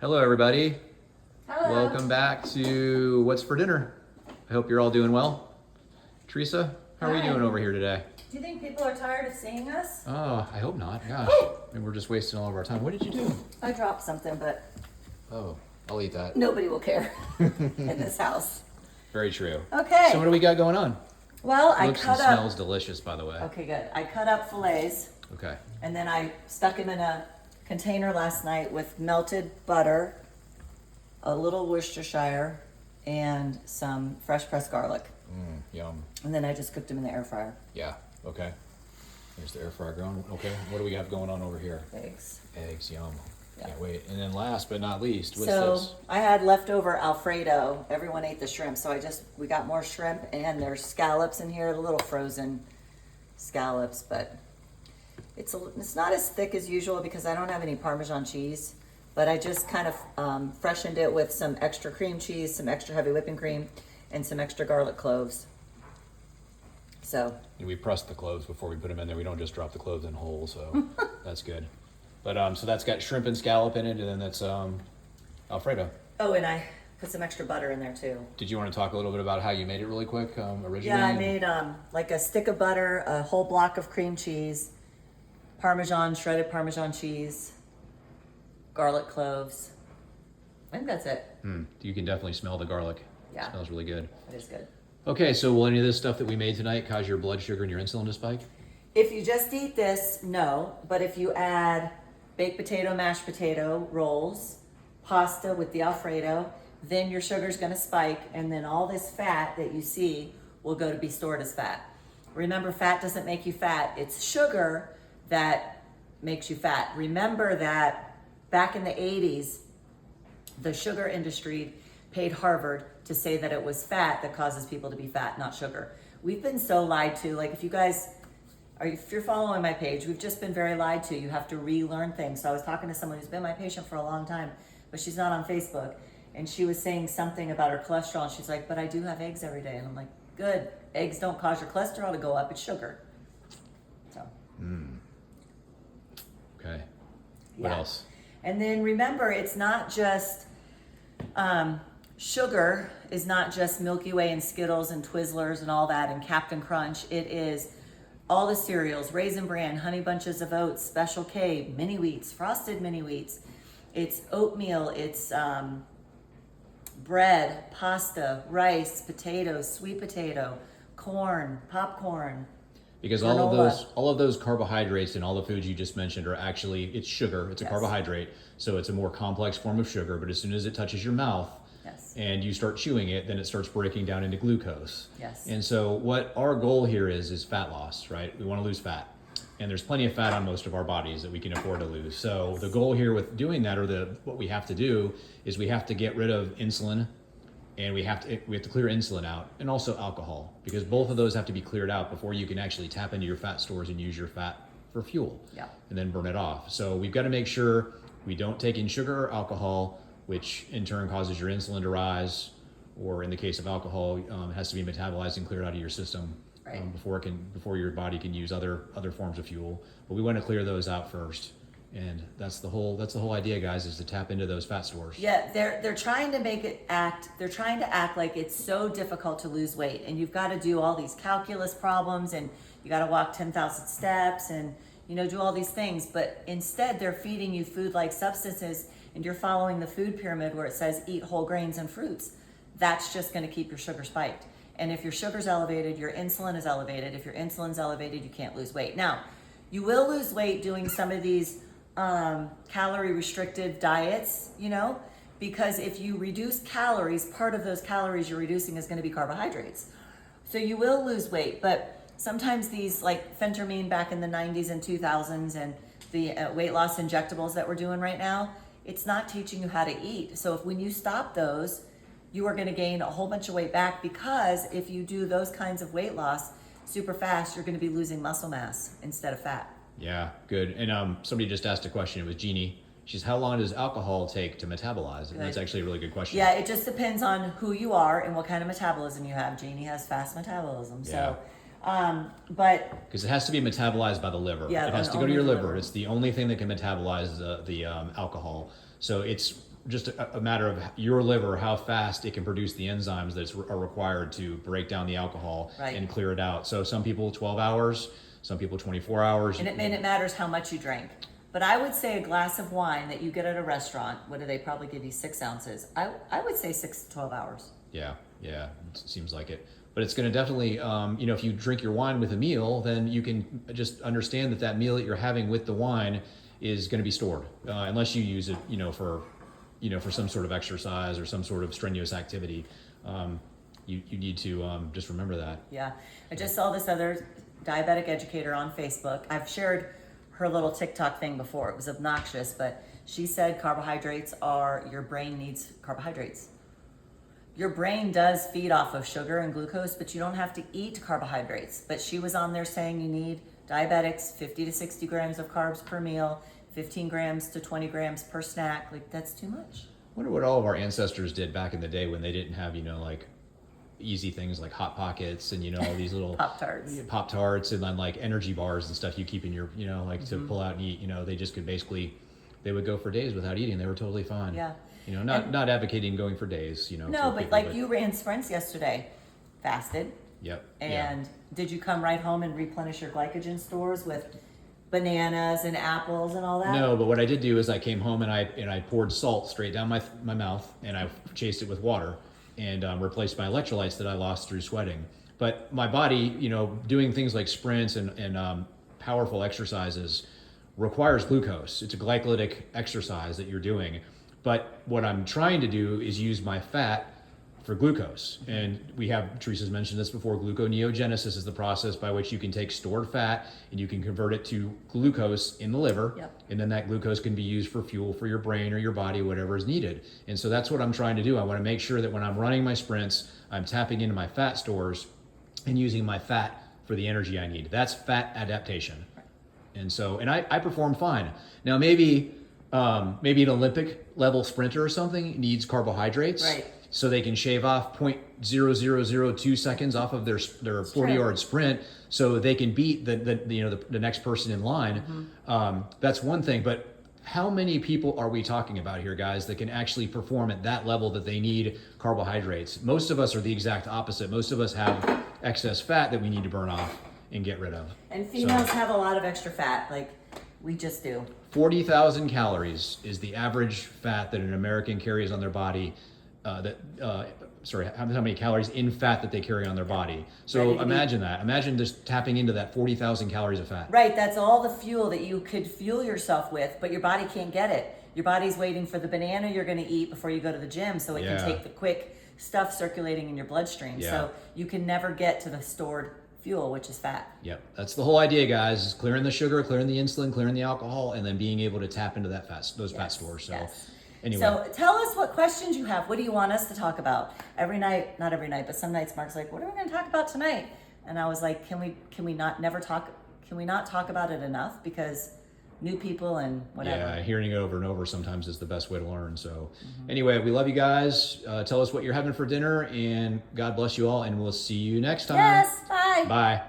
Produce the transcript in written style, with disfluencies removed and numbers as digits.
Hello, everybody. Hello. Welcome back to What's for Dinner. I hope you're all doing well. Teresa, how are we Hi. doing over here today? Do you think people are tired of seeing us? Oh, I hope not. Gosh, and we're just wasting all of our time. What did you do? I dropped something, but Oh, I'll eat that. nobody will care in this house. Very true. Okay. So what do we got going on? Well, I Looks and cut up. smells delicious, by the way. Okay, good. I cut up fillets, Okay. and then I stuck them in a container last night with melted butter, a little Worcestershire, and some fresh pressed garlic. Yum. And then I just cooked them in the air fryer. Yeah. Okay. There's the air fryer going. Okay. What do we have going on over here? Eggs. Eggs. Yum. Yeah. Can't wait. And then last but not least, what's So this? I had leftover Alfredo. Everyone ate the shrimp, so we got more shrimp, and there's scallops in here, little frozen scallops, but it's not as thick as usual because I don't have any Parmesan cheese, but I just kind of freshened it with some extra cream cheese, some extra heavy whipping cream, and some extra garlic cloves. So We pressed the cloves before we put them in there. We don't just drop the cloves in whole, so that's good. But so that's got shrimp and scallop in it, and then that's Alfredo. oh, and I put some extra butter in there too. Did you want to talk a little bit about how you made it really quick originally? Yeah, I made like a stick of butter, a whole block of cream cheese, shredded Parmesan cheese, garlic cloves. I think that's it. You can definitely smell the garlic. Yeah. It smells really good. It is good. Okay, so will any of this stuff that we made tonight cause your blood sugar and your insulin to spike? If you just eat this, no. But if you add baked potato, mashed potato rolls, pasta with the Alfredo, then your sugar's gonna spike, and then all this fat that you see will go to be stored as fat. Remember, fat doesn't make you fat. It's sugar that makes you fat. Remember that back in the 80s, the sugar industry paid Harvard to say that it was fat that causes people to be fat, not sugar. We've been so lied to. Like, if you're following my page, we've just been very lied to. You have to relearn things. So I was talking to someone who's been my patient for a long time, but she's not on Facebook. And she was saying something about her cholesterol. And she's like, but I do have eggs every day. And I'm like, good. Eggs don't cause your cholesterol to go up. It's sugar. So. Okay. What Yeah. else? And then remember, it's not just, sugar is not just Milky Way and Skittles and Twizzlers and all that and Captain Crunch. It is all the cereals, Raisin Bran, Honey Bunches of Oats, Special K, mini wheats, frosted mini wheats. It's oatmeal, it's bread, pasta, rice, potatoes, sweet potato, corn, popcorn. Because Granola. all of those carbohydrates and all the foods you just mentioned are actually, it's sugar, it's a Yes. carbohydrate, so it's a more complex form of sugar, but as soon as it touches your mouth Yes. and you start chewing it, then it starts breaking down into glucose. Yes. And so what our goal here is fat loss, right? We want to lose fat. And there's plenty of fat on most of our bodies that we can afford to lose. So the goal here with doing that, or what we have to do, is we have to get rid of insulin, and we have to clear insulin out, and also alcohol, because both of those have to be cleared out before you can actually tap into your fat stores and use your fat for fuel. Yeah. And then burn it off. So we've got to make sure we don't take in sugar or alcohol, which in turn causes your insulin to rise, or in the case of alcohol, it has to be metabolized and cleared out of your system. Right. Before your body can use other forms of fuel. But we want to clear those out first. And that's the whole idea, guys, is to tap into those fat stores. Yeah, they're trying to they're trying to act like it's so difficult to lose weight, and you've got to do all these calculus problems, and you got to walk 10,000 steps, and do all these things. But instead, they're feeding you food-like substances, and you're following the food pyramid where it says eat whole grains and fruits. That's just going to keep your sugar spiked. And if your sugar's elevated, your insulin is elevated. If your insulin's elevated, you can't lose weight. Now, you will lose weight doing some of these calorie restricted diets, because if you reduce calories, part of those calories you're reducing is going to be carbohydrates. So you will lose weight, but sometimes these, like phentermine back in the 90s and 2000s, and the weight loss injectables that we're doing right now, it's not teaching you how to eat. So when you stop those, you are going to gain a whole bunch of weight back, because if you do those kinds of weight loss super fast, you're going to be losing muscle mass instead of fat. Yeah, good. And somebody just asked a question. It was Jeannie. She's, how long does alcohol take to metabolize? And that's actually a really good question. Yeah, it just depends on who you are and what kind of metabolism you have. Jeannie has fast metabolism. Yeah. So, but because it has to be metabolized by the liver. Yeah, it has to go to only your the liver. liver. It's the only thing that can metabolize the alcohol. So it's just a matter of your liver, how fast it can produce the enzymes that are required to break down the alcohol Right. and clear it out. So some people 12 hours, some people 24 hours. And it matters how much you drink. But I would say a glass of wine that you get at a restaurant, what do they probably give you, 6 ounces? I would say 6 to 12 hours. Yeah, it seems like it. But it's going to definitely, if you drink your wine with a meal, then you can just understand that meal that you're having with the wine is going to be stored, unless you use it, for some sort of exercise or some sort of strenuous activity. You need to just remember that. Yeah, I just saw this other diabetic educator on Facebook. I've shared her little TikTok thing before. It was obnoxious, but she said your brain needs carbohydrates. Your brain does feed off of sugar and glucose, but you don't have to eat carbohydrates. But she was on there saying you need diabetics 50 to 60 grams of carbs per meal, 15 grams to 20 grams per snack. Like, that's too much. I wonder what all of our ancestors did back in the day when they didn't have, easy things like Hot Pockets and, all these little Pop-Tarts and then like energy bars and stuff you keep in your, to pull out and eat. They just could they would go for days without eating. They were totally fine. Yeah. Not advocating going for days, No, but you ran sprints yesterday, fasted. Yep. And did you come right home and replenish your glycogen stores with bananas and apples and all that? No, but what I did do is I came home and I poured salt straight down my mouth and I chased it with water and replaced my electrolytes that I lost through sweating. But my body, doing things like sprints and powerful exercises requires glucose. It's a glycolytic exercise that you're doing. But what I'm trying to do is use my fat for glucose. And Teresa's mentioned this before, gluconeogenesis is the process by which you can take stored fat and you can convert it to glucose in the liver. Yep. And then that glucose can be used for fuel for your brain or your body, whatever is needed. And so that's what I'm trying to do. I want to make sure that when I'm running my sprints, I'm tapping into my fat stores and using my fat for the energy I need. That's fat adaptation. And so, I perform fine. Now maybe an Olympic level sprinter or something needs carbohydrates. Right. So they can shave off 0.0002 seconds off of their 40-yard sprint, so they can beat the next person in line. Mm-hmm. That's one thing, but how many people are we talking about here, guys, that can actually perform at that level that they need carbohydrates? Most of us are the exact opposite. Most of us have excess fat that we need to burn off and get rid of. And females have a lot of extra fat, like we just do. 40,000 calories is the average fat that an American carries on their body. How many calories in fat that they carry on their body. So imagine that. Imagine just tapping into that 40,000 calories of fat. Right, that's all the fuel that you could fuel yourself with, but your body can't get it. Your body's waiting for the banana you're going to eat before you go to the gym so it can take the quick stuff circulating in your bloodstream. Yeah. So you can never get to the stored fuel, which is fat. Yep, that's the whole idea, guys, is clearing the sugar, clearing the insulin, clearing the alcohol, and then being able to tap into that fat stores. So anyway. So tell us what questions you have. What do you want us to talk about? Every night, not every night, but some nights Mark's like, what are we going to talk about tonight? And I was like, can we not talk about it enough? Because new people and whatever. Yeah, hearing it over and over sometimes is the best way to learn. So anyway, we love you guys. Tell us what you're having for dinner, and God bless you all, and we'll see you next time. Yes, bye. Bye.